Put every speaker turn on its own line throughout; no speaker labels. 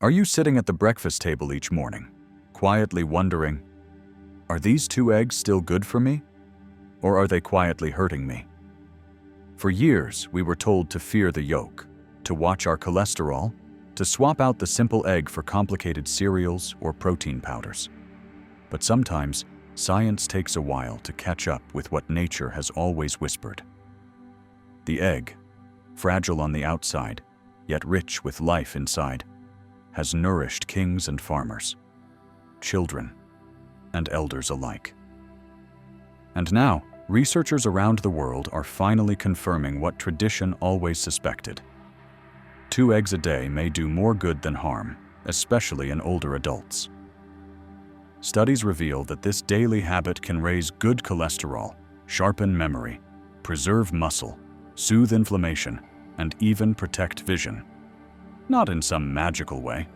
Are you sitting at the breakfast table each morning, quietly wondering, are these 2 eggs still good for me? Or are they quietly hurting me? For years, we were told to fear the yolk, to watch our cholesterol, to swap out the simple egg for complicated cereals or protein powders. But sometimes, science takes a while to catch up with what nature has always whispered. The egg, fragile on the outside, yet rich with life inside, has nourished kings and farmers, children and elders alike. And now, researchers around the world are finally confirming what tradition always suspected. 2 eggs a day may do more good than harm, especially in older adults. Studies reveal that this daily habit can raise good cholesterol, sharpen memory, preserve muscle, soothe inflammation, and even protect vision. Not in some magical way,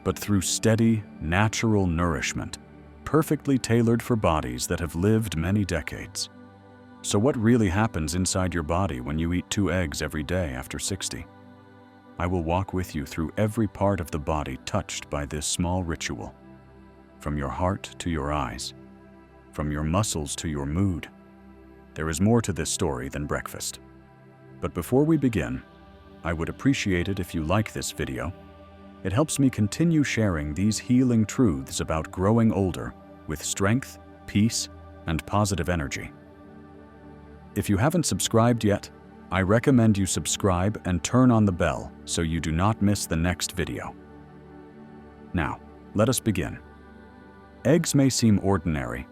but through steady, natural nourishment, perfectly tailored for bodies that have lived many decades. So what really happens inside your body when you eat 2 eggs every day after 60? I will walk with you through every part of the body touched by this small ritual. From your heart to your eyes, from your muscles to your mood. There is more to this story than breakfast. But before we begin, I would appreciate it if you like this video. It helps me continue sharing these healing truths about growing older with strength, peace, and positive energy. If you haven't subscribed yet, I recommend you subscribe and turn on the bell so you do not miss the next video. Now, let us begin. Eggs may seem ordinary,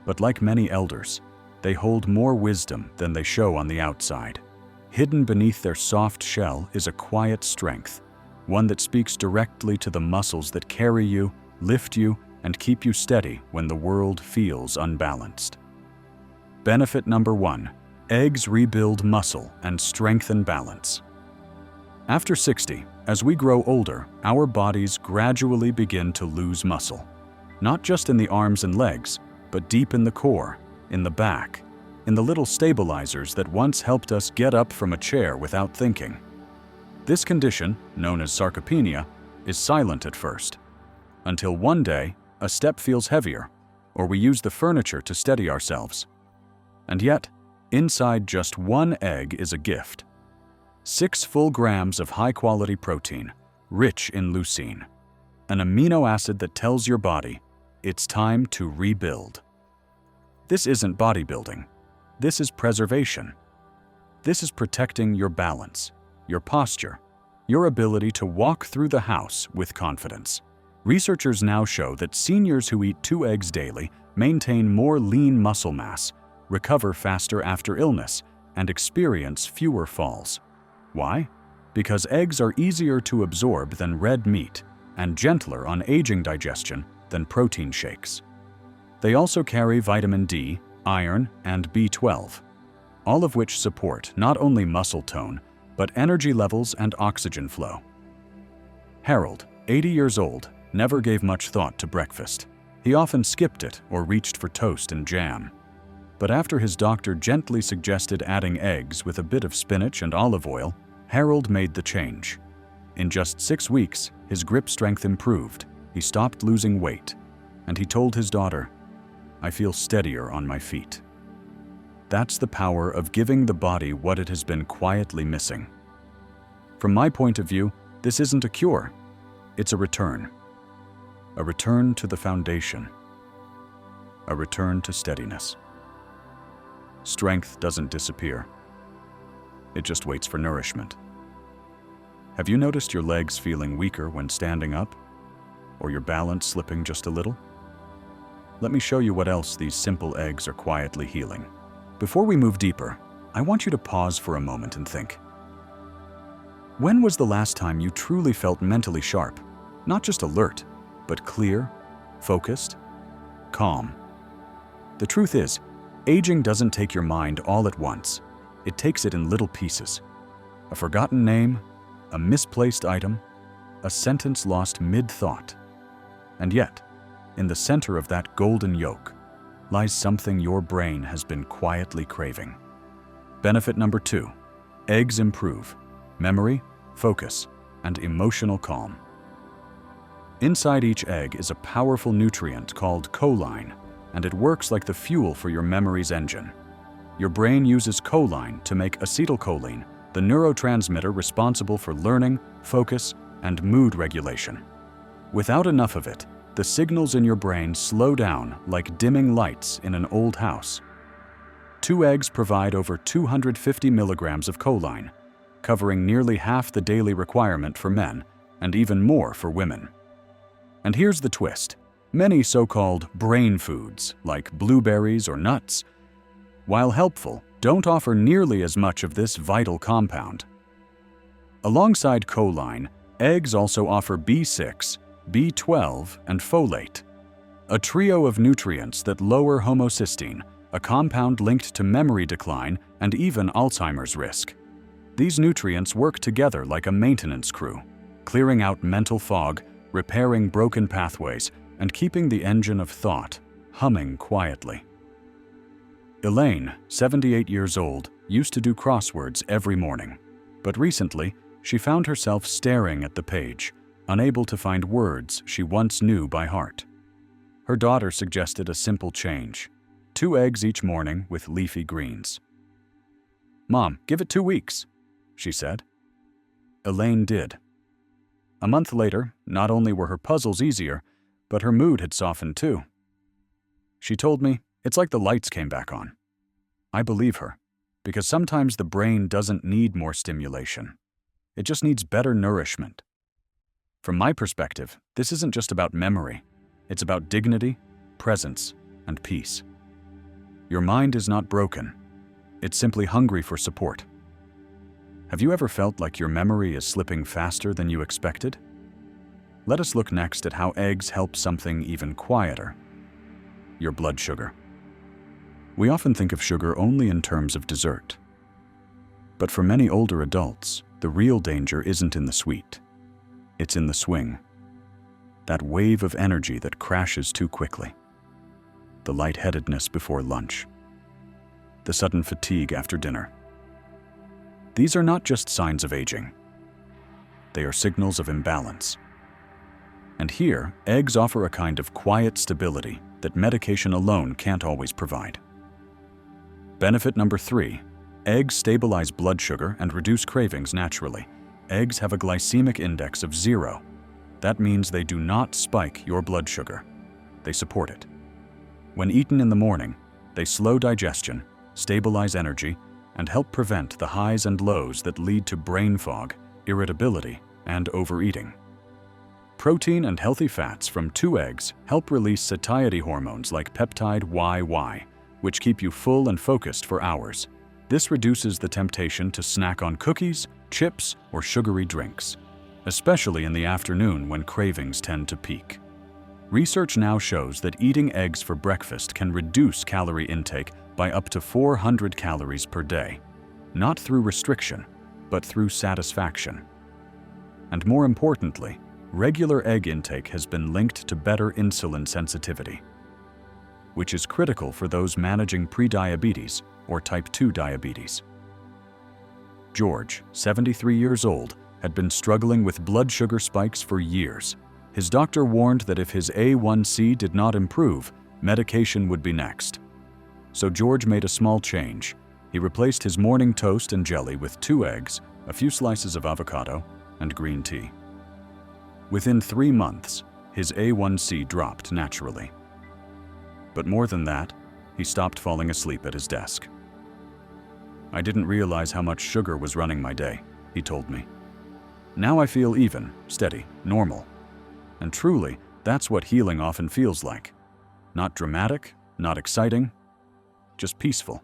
but like many elders, they hold more wisdom than they show on the outside. Hidden beneath their soft shell is a quiet strength, one that speaks directly to the muscles that carry you, lift you, and keep you steady when the world feels unbalanced. Benefit number 1. Eggs rebuild muscle and strengthen balance. After 60, as we grow older, our bodies gradually begin to lose muscle. Not just in the arms and legs, but deep in the core, in the back, in the little stabilizers that once helped us get up from a chair without thinking. This condition, known as sarcopenia, is silent at first, until one day a step feels heavier, or we use the furniture to steady ourselves. And yet, inside just 1 egg is a gift. 6 full grams of high-quality protein, rich in leucine, an amino acid that tells your body, it's time to rebuild. This isn't bodybuilding. This is preservation. This is protecting your balance, your posture, your ability to walk through the house with confidence. Researchers now show that seniors who eat 2 eggs daily maintain more lean muscle mass, recover faster after illness, and experience fewer falls. Why? Because eggs are easier to absorb than red meat and gentler on aging digestion than protein shakes. They also carry vitamin D, iron, and B12, all of which support not only muscle tone, but energy levels and oxygen flow. Harold, 80 years old, never gave much thought to breakfast. He often skipped it or reached for toast and jam. But after his doctor gently suggested adding eggs with a bit of spinach and olive oil, Harold made the change. In just 6 weeks, his grip strength improved, he stopped losing weight, and he told his daughter, "I feel steadier on my feet." That's the power of giving the body what it has been quietly missing. From my point of view, this isn't a cure, it's a return. A return to the foundation. A return to steadiness. Strength doesn't disappear. It just waits for nourishment. Have you noticed your legs feeling weaker when standing up? Or your balance slipping just a little? Let me show you what else these simple eggs are quietly healing. Before we move deeper, I want you to pause for a moment and think. When was the last time you truly felt mentally sharp? Not just alert, but clear, focused, calm. The truth is, aging doesn't take your mind all at once. It takes it in little pieces. A forgotten name, a misplaced item, a sentence lost mid-thought. And yet, in the center of that golden yolk lies something your brain has been quietly craving. Benefit number 2. Eggs improve memory, focus, and emotional calm. Inside each egg is a powerful nutrient called choline, and it works like the fuel for your memory's engine. Your brain uses choline to make acetylcholine, the neurotransmitter responsible for learning, focus, and mood regulation. Without enough of it, the signals in your brain slow down like dimming lights in an old house. 2 eggs provide over 250 milligrams of choline, covering nearly half the daily requirement for men and even more for women. And here's the twist. Many so-called brain foods, like blueberries or nuts, while helpful, don't offer nearly as much of this vital compound. Alongside choline, eggs also offer B6, B12, and folate, a trio of nutrients that lower homocysteine, a compound linked to memory decline and even Alzheimer's risk. These nutrients work together like a maintenance crew, clearing out mental fog, repairing broken pathways, and keeping the engine of thought humming quietly. Elaine, 78 years old, used to do crosswords every morning, but recently she found herself staring at the page, unable to find words she once knew by heart. Her daughter suggested a simple change: 2 eggs each morning with leafy greens. "Mom, give it 2 weeks," she said. Elaine did. A month later, not only were her puzzles easier, but her mood had softened too. She told me, "It's like the lights came back on." I believe her, because sometimes the brain doesn't need more stimulation. It just needs better nourishment. From my perspective, this isn't just about memory. It's about dignity, presence, and peace. Your mind is not broken. It's simply hungry for support. Have you ever felt like your memory is slipping faster than you expected? Let us look next at how eggs help something even quieter: your blood sugar. We often think of sugar only in terms of dessert. But for many older adults, the real danger isn't in the sweet. It's in the swing. That wave of energy that crashes too quickly. The lightheadedness before lunch. The sudden fatigue after dinner. These are not just signs of aging. They are signals of imbalance. And here, eggs offer a kind of quiet stability that medication alone can't always provide. Benefit number 3, eggs stabilize blood sugar and reduce cravings naturally. Eggs have a glycemic index of 0. That means they do not spike your blood sugar. They support it. When eaten in the morning, they slow digestion, stabilize energy, and help prevent the highs and lows that lead to brain fog, irritability, and overeating. Protein and healthy fats from 2 eggs help release satiety hormones like peptide YY, which keep you full and focused for hours. This reduces the temptation to snack on cookies, chips, or sugary drinks, especially in the afternoon when cravings tend to peak. Research now shows that eating eggs for breakfast can reduce calorie intake by up to 400 calories per day, not through restriction, but through satisfaction. And more importantly, regular egg intake has been linked to better insulin sensitivity, which is critical for those managing prediabetes or type 2 diabetes. George, 73 years old, had been struggling with blood sugar spikes for years. His doctor warned that if his A1C did not improve, medication would be next. So George made a small change. He replaced his morning toast and jelly with 2 eggs, a few slices of avocado, and green tea. Within 3 months, his A1C dropped naturally. But more than that, he stopped falling asleep at his desk. "I didn't realize how much sugar was running my day," he told me. "Now I feel even, steady, normal." And truly, that's what healing often feels like. Not dramatic, not exciting, just peaceful.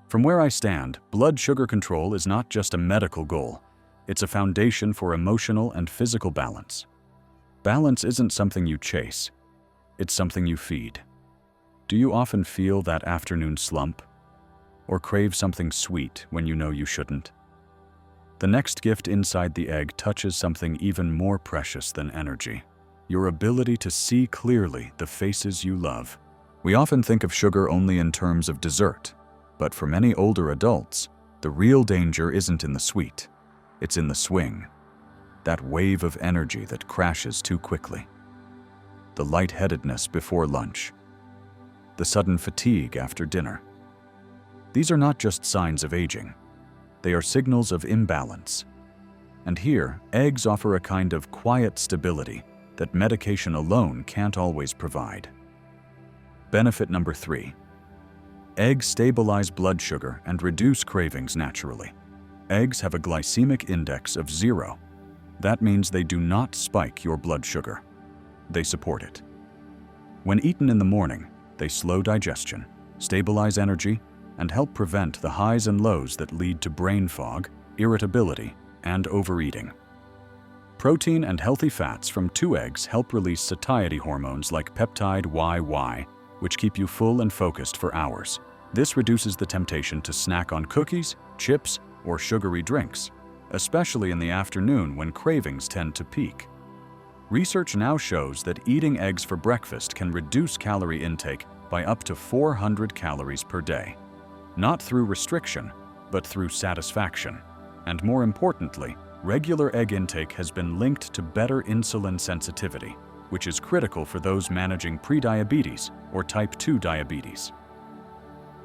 From where I stand, blood sugar control is not just a medical goal. It's a foundation for emotional and physical balance. Balance isn't something you chase. It's something you feed. Do you often feel that afternoon slump? Or crave something sweet when you know you shouldn't? The next gift inside the egg touches something even more precious than energy: your ability to see clearly the faces you love. We often think of sugar only in terms of dessert, but for many older adults, the real danger isn't in the sweet, it's in the swing. that wave of energy that crashes too quickly. The lightheadedness before lunch. The sudden fatigue after dinner. These are not just signs of aging. They are signals of imbalance. And here, eggs offer a kind of quiet stability that medication alone can't always provide. Benefit number 3. Eggs stabilize blood sugar and reduce cravings naturally. Eggs have a glycemic index of 0. That means they do not spike your blood sugar. They support it. When eaten in the morning, they slow digestion, stabilize energy, and help prevent the highs and lows that lead to brain fog, irritability, and overeating. Protein and healthy fats from 2 eggs help release satiety hormones like peptide YY, which keep you full and focused for hours. This reduces the temptation to snack on cookies, chips, or sugary drinks, especially in the afternoon when cravings tend to peak. Research now shows that eating eggs for breakfast can reduce calorie intake by up to 400 calories per day. Not through restriction, but through satisfaction. And more importantly, regular egg intake has been linked to better insulin sensitivity, which is critical for those managing prediabetes or type 2 diabetes.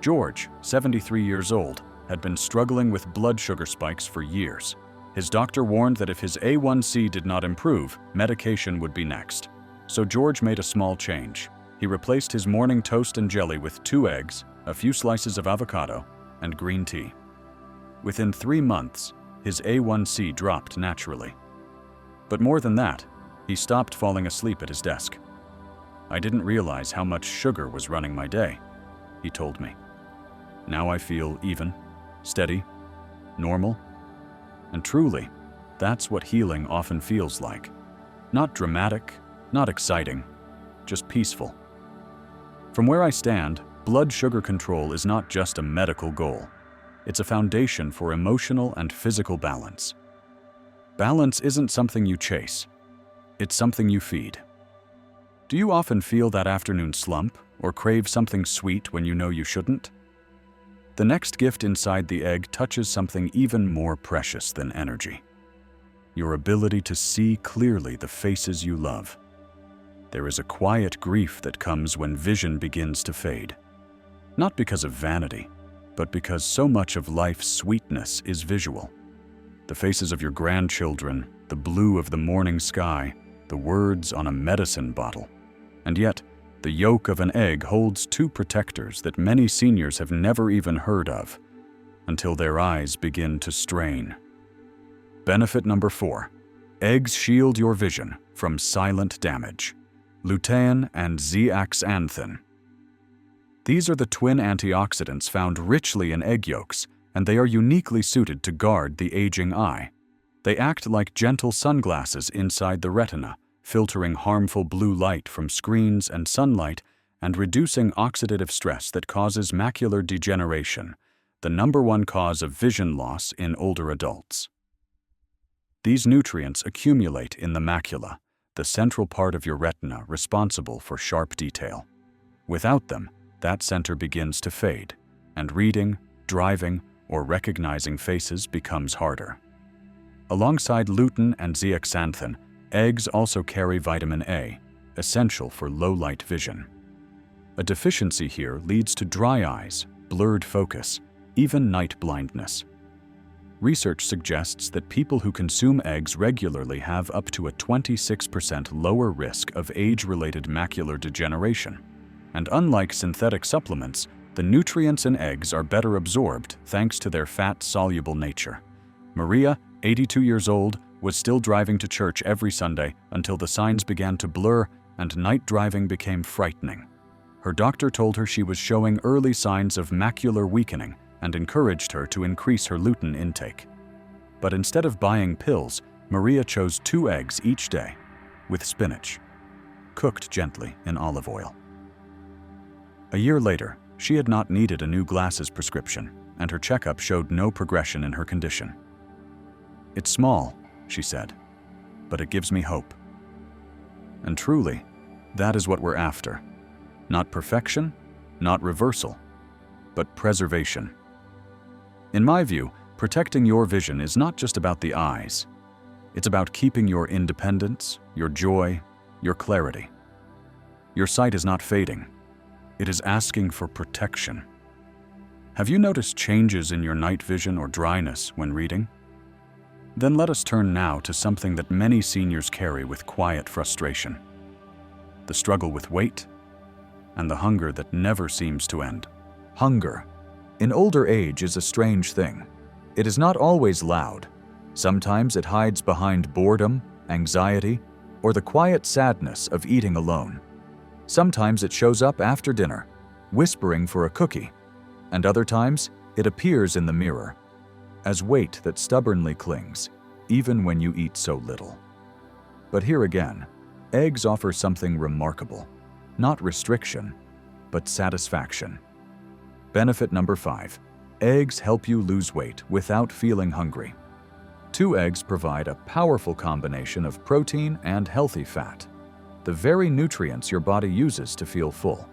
George, 73 years old, had been struggling with blood sugar spikes for years. His doctor warned that if his A1C did not improve, medication would be next. So George made a small change. He replaced his morning toast and jelly with 2 eggs, a few slices of avocado, and green tea. Within 3 months, his A1C dropped naturally. But more than that, he stopped falling asleep at his desk. "I didn't realize how much sugar was running my day," he told me. "Now I feel even, steady, normal." And truly, that's what healing often feels like. Not dramatic, not exciting, just peaceful. From where I stand, blood sugar control is not just a medical goal. It's a foundation for emotional and physical balance. Balance isn't something you chase. It's something you feed. Do you often feel that afternoon slump or crave something sweet when you know you shouldn't? The next gift inside the egg touches something even more precious than energy. Your ability to see clearly the faces you love. There is a quiet grief that comes when vision begins to fade. Not because of vanity, but because so much of life's sweetness is visual. The faces of your grandchildren, the blue of the morning sky, the words on a medicine bottle. And yet, the yolk of an egg holds 2 protectors that many seniors have never even heard of, until their eyes begin to strain. Benefit number 4. Eggs shield your vision from silent damage. Lutein and zeaxanthin. These are the twin antioxidants found richly in egg yolks, and they are uniquely suited to guard the aging eye. They act like gentle sunglasses inside the retina, filtering harmful blue light from screens and sunlight and reducing oxidative stress that causes macular degeneration, the #1 cause of vision loss in older adults. These nutrients accumulate in the macula, the central part of your retina responsible for sharp detail. Without them, that center begins to fade, and reading, driving, or recognizing faces becomes harder. Alongside lutein and zeaxanthin, eggs also carry vitamin A, essential for low-light vision. A deficiency here leads to dry eyes, blurred focus, even night blindness. Research suggests that people who consume eggs regularly have up to a 26% lower risk of age-related macular degeneration. And unlike synthetic supplements, the nutrients in eggs are better absorbed thanks to their fat-soluble nature. Maria, 82 years old, was still driving to church every Sunday until the signs began to blur and night driving became frightening. Her doctor told her she was showing early signs of macular weakening and encouraged her to increase her lutein intake. But instead of buying pills, Maria chose 2 eggs each day, with spinach, cooked gently in olive oil. A year later, she had not needed a new glasses prescription, and her checkup showed no progression in her condition. "It's small," she said, "but it gives me hope." And truly, that is what we're after. Not perfection, not reversal, but preservation. In my view, protecting your vision is not just about the eyes. It's about keeping your independence, your joy, your clarity. Your sight is not fading. It is asking for protection. Have you noticed changes in your night vision or dryness when reading? Then let us turn now to something that many seniors carry with quiet frustration: the struggle with weight and the hunger that never seems to end. Hunger, in older age, is a strange thing. It is not always loud. Sometimes it hides behind boredom, anxiety, or the quiet sadness of eating alone. Sometimes it shows up after dinner, whispering for a cookie, and other times it appears in the mirror, as weight that stubbornly clings, even when you eat so little. But here again, eggs offer something remarkable: not restriction, but satisfaction. Benefit number 5. Eggs help you lose weight without feeling hungry. 2 eggs provide a powerful combination of protein and healthy fat, the very nutrients your body uses to feel full.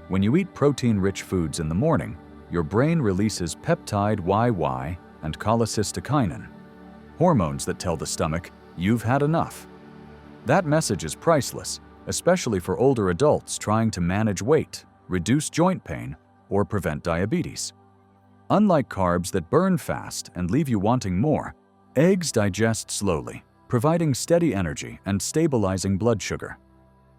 When you eat protein-rich foods in the morning, your brain releases peptide YY and cholecystokinin, hormones that tell the stomach you've had enough. That message is priceless, especially for older adults trying to manage weight, reduce joint pain, or prevent diabetes. Unlike carbs that burn fast and leave you wanting more, eggs digest slowly, providing steady energy and stabilizing blood sugar.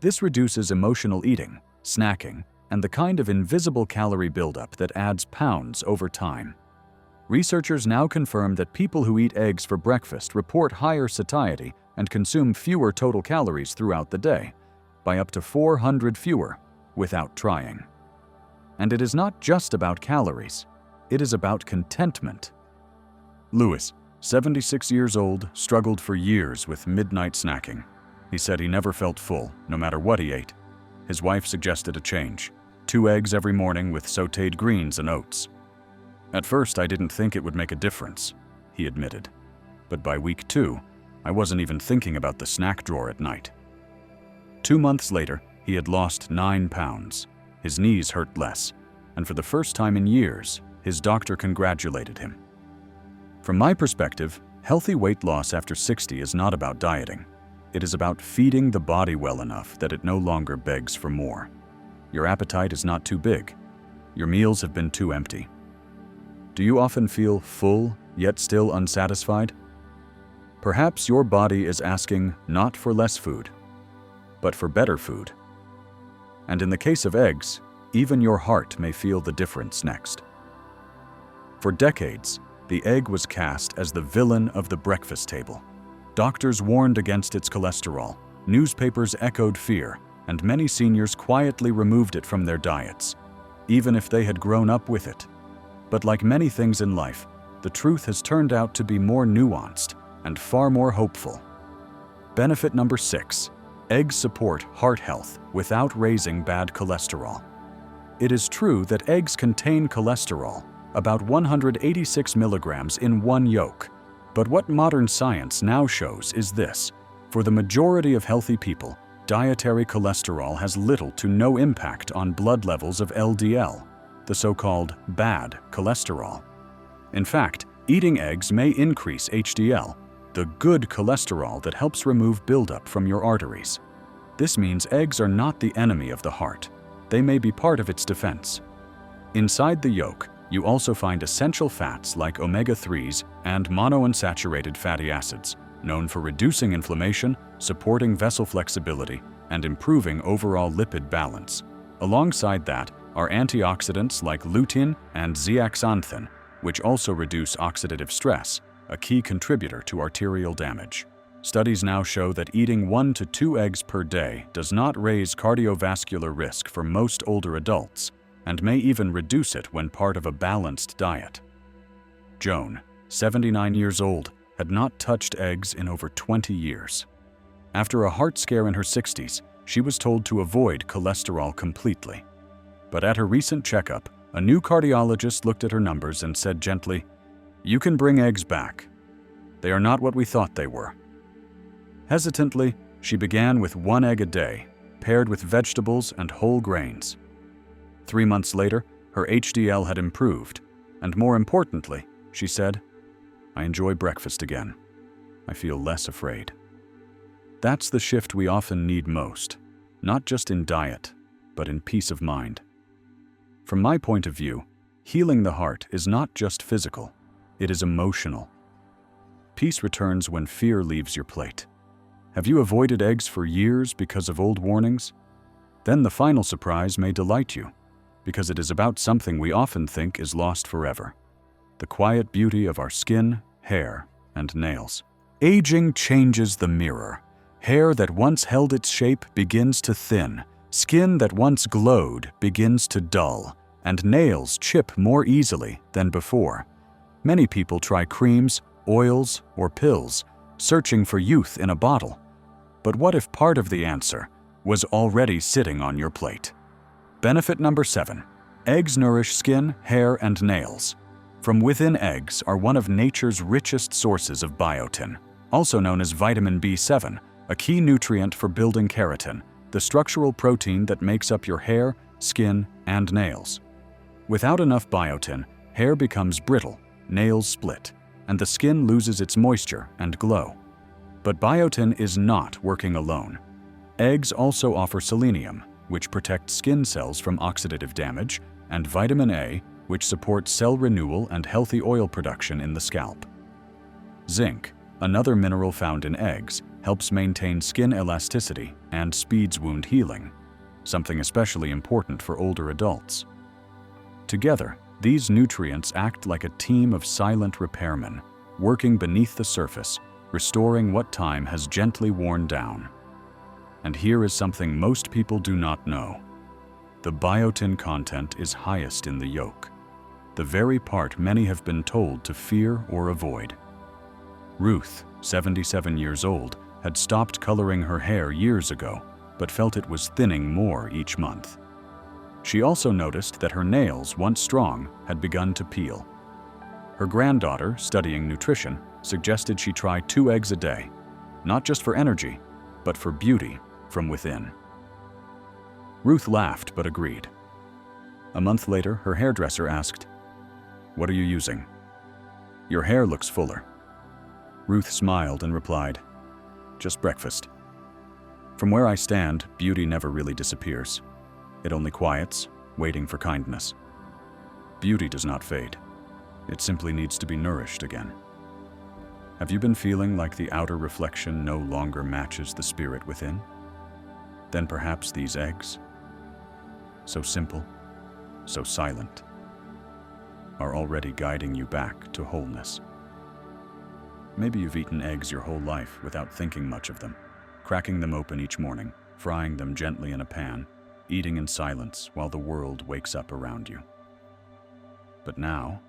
This reduces emotional eating, snacking, and the kind of invisible calorie buildup that adds pounds over time. Researchers now confirm that people who eat eggs for breakfast report higher satiety and consume fewer total calories throughout the day, by up to 400 fewer, without trying. And it is not just about calories. It is about contentment. Lewis, 76 years old, struggled for years with midnight snacking. He said he never felt full, no matter what he ate. His wife suggested a change: 2 eggs every morning with sautéed greens and oats. At first, I didn't think it would make a difference, he admitted. But by week 2, I wasn't even thinking about the snack drawer at night. 2 months later, he had lost 9 pounds. His knees hurt less, and for the first time in years, his doctor congratulated him. From my perspective, healthy weight loss after 60 is not about dieting. It is about feeding the body well enough that it no longer begs for more. Your appetite is not too big. Your meals have been too empty. Do you often feel full, yet still unsatisfied? Perhaps your body is asking not for less food, but for better food. And in the case of eggs, even your heart may feel the difference next. For decades, the egg was cast as the villain of the breakfast table. Doctors warned against its cholesterol, newspapers echoed fear, and many seniors quietly removed it from their diets, even if they had grown up with it. But like many things in life, the truth has turned out to be more nuanced and far more hopeful. Benefit number 6. Eggs support heart health without raising bad cholesterol. It is true that eggs contain cholesterol, about 186 milligrams in one yolk. But what modern science now shows is this: for the majority of healthy people, dietary cholesterol has little to no impact on blood levels of LDL, the so-called bad cholesterol. In fact, eating eggs may increase HDL, the good cholesterol that helps remove buildup from your arteries. This means eggs are not the enemy of the heart. They may be part of its defense. Inside the yolk, you also find essential fats like omega-3s and monounsaturated fatty acids, known for reducing inflammation, supporting vessel flexibility, and improving overall lipid balance. Alongside that are antioxidants like lutein and zeaxanthin, which also reduce oxidative stress, a key contributor to arterial damage. Studies now show that eating 1 to 2 eggs per day does not raise cardiovascular risk for most older adults, and may even reduce it when part of a balanced diet. Joan, 79 years old, had not touched eggs in over 20 years. After a heart scare in her 60s, she was told to avoid cholesterol completely. But at her recent checkup, a new cardiologist looked at her numbers and said gently, "You can bring eggs back. They are not what we thought they were." Hesitantly, she began with 1 egg a day, paired with vegetables and whole grains. 3 months later, her HDL had improved, and more importantly, she said, "I enjoy breakfast again." I feel less afraid. That's the shift we often need most, not just in diet, but in peace of mind. From my point of view, healing the heart is not just physical, it is emotional. Peace returns when fear leaves your plate. Have you avoided eggs for years because of old warnings? Then the final surprise may delight you, because it is about something we often think is lost forever: the quiet beauty of our skin, hair, and nails. Aging changes the mirror. Hair that once held its shape begins to thin, skin that once glowed begins to dull, and nails chip more easily than before. Many people try creams, oils, or pills, searching for youth in a bottle. But what if part of the answer was already sitting on your plate? Benefit number 7. Eggs nourish skin, hair, and nails. From within eggs are one of nature's richest sources of biotin, also known as vitamin B7, a key nutrient for building keratin, the structural protein that makes up your hair, skin, and nails. Without enough biotin, hair becomes brittle, nails split, and the skin loses its moisture and glow. But biotin is not working alone. Eggs also offer selenium, which protects skin cells from oxidative damage, and vitamin A, which supports cell renewal and healthy oil production in the scalp. Zinc, another mineral found in eggs, helps maintain skin elasticity and speeds wound healing, something especially important for older adults. Together, these nutrients act like a team of silent repairmen, working beneath the surface, restoring what time has gently worn down. And here is something most people do not know. The biotin content is highest in the yolk, the very part many have been told to fear or avoid. Ruth, 77 years old, had stopped coloring her hair years ago, but felt it was thinning more each month. She also noticed that her nails, once strong, had begun to peel. Her granddaughter, studying nutrition, suggested she try 2 eggs a day, not just for energy, but for beauty from within. Ruth laughed but agreed. A month later, her hairdresser asked, "What are you using? Your hair looks fuller." Ruth smiled and replied, "Just breakfast." From where I stand, beauty never really disappears. It only quiets, waiting for kindness. Beauty does not fade. It simply needs to be nourished again. Have you been feeling like the outer reflection no longer matches the spirit within? Then perhaps these eggs, so simple, so silent, are already guiding you back to wholeness. Maybe you've eaten eggs your whole life without thinking much of them, cracking them open each morning, frying them gently in a pan, eating in silence while the world wakes up around you. But now,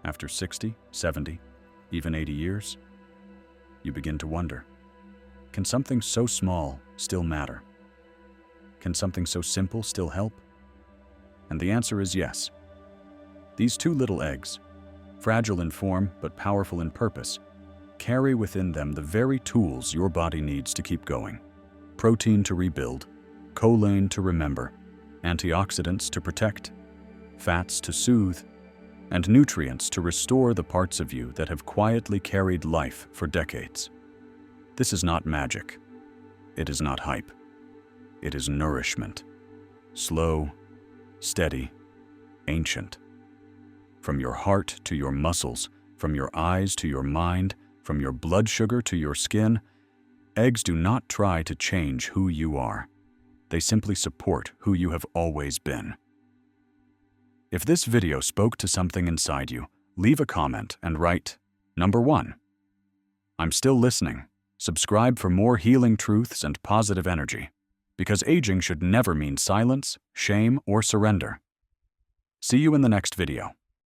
after 60, 70, even 80 years, you begin to wonder, can something so small still matter? Can something so simple still help? And the answer is yes. These 2 little eggs, fragile in form but powerful in purpose, carry within them the very tools your body needs to keep going: protein to rebuild, choline to remember, antioxidants to protect, fats to soothe, and nutrients to restore the parts of you that have quietly carried life for decades. This is not magic. It is not hype. It is nourishment. Slow, steady, ancient. From your heart to your muscles, from your eyes to your mind, from your blood sugar to your skin, eggs do not try to change who you are. They simply support who you have always been. If this video spoke to something inside you, leave a comment and write, Number 1. I'm still listening. Subscribe for more healing truths and positive energy, because aging should never mean silence, shame, or surrender. See you in the next video.